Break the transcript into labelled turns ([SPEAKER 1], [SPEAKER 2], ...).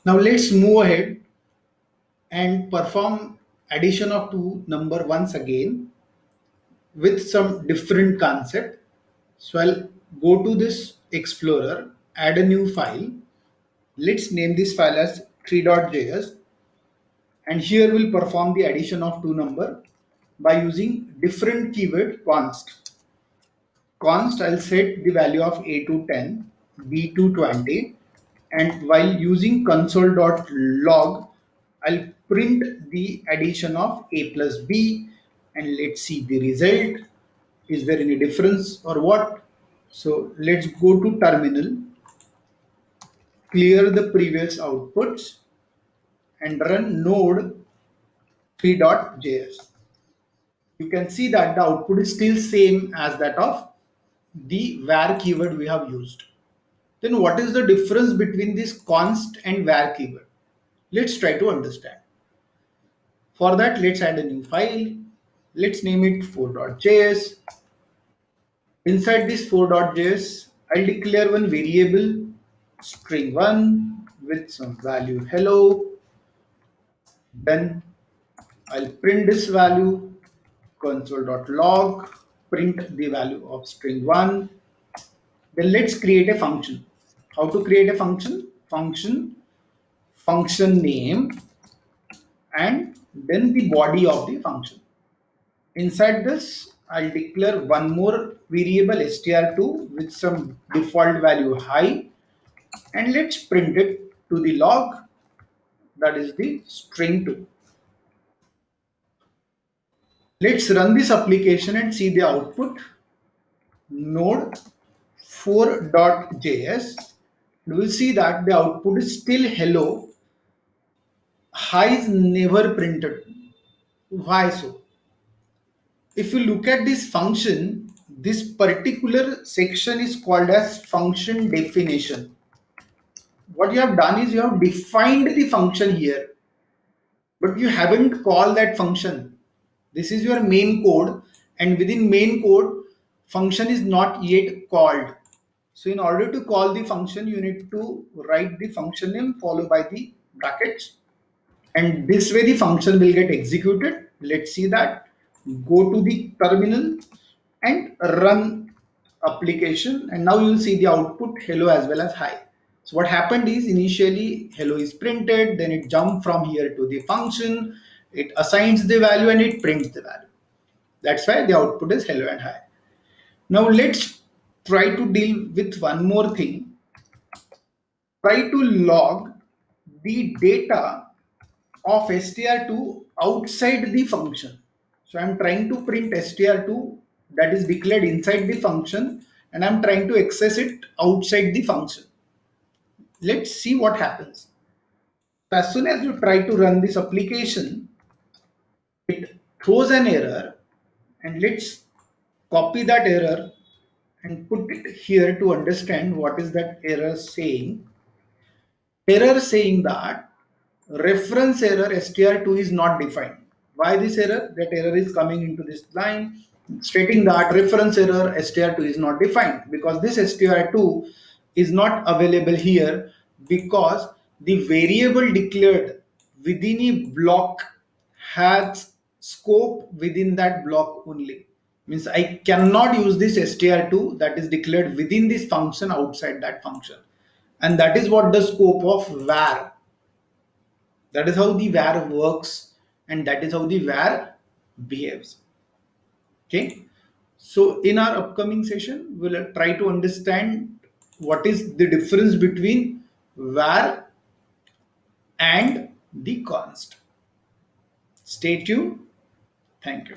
[SPEAKER 1] Now let's move ahead and perform addition of two number once again with some different concept. So I'll go to this Explorer, add a new file. Let's name this file as tree.js, and here we'll perform the addition of two number by using different keyword const. Const, I'll set the value of a to 10, b to 20, and while using console.log, I'll print the addition of a plus b, and let's see the result. Is there any difference or what? So let's go to terminal, clear the previous outputs, and run node 3.js. You can see that the output is still same as that of the var keyword we have used. Then what is the difference between this const and var keyword? Let's try to understand. For that, let's add a new file. Let's name it 4.js. Inside this 4.js, I'll declare one variable string1 with some value hello. Then I'll print this value console.log, print the value of string1. Then let's create a function. How to create a function? Function name, and then the body of the function. Inside this, I'll declare one more variable str2 with some default value high, and let's print it to the log, that is the string2. Let's run this application and see the output. Node 4.js. You will see that the output is still hello. High is never printed. Why so? If you look at this function, this particular section is called as function definition. What you have done is you have defined the function here, but you haven't called that function. This is your main code, and within main code, function is not yet called. So in order to call the function, you need to write the function name followed by the brackets, and this way the function will get executed. Let's see that. Go to the terminal and run application, and now you'll see the output hello as well as hi. So what happened is initially hello is printed, then it jumped from here to the function, it assigns the value and it prints the value. That's why the output is hello and hi. Now let's try to deal with one more thing. Try to log the data of str2 outside the function. So I'm trying to print str2 that is declared inside the function, and I'm trying to access it outside the function. Let's see what happens. As soon as you try to run this application, it throws an error, and let's copy that error and put it here to understand what is that error saying. Error saying that reference error str2 is not defined. Why this error? That error is coming into this line stating that reference error str2 is not defined, because this str2 is not available here because the variable declared within a block has scope within that block only. Means I cannot use this str2 that is declared within this function outside that function, and that is what the scope of var. That is how the var works, and that is how the var behaves. Okay, so in our upcoming session we'll try to understand what is the difference between var and the const. Stay tuned. Thank you.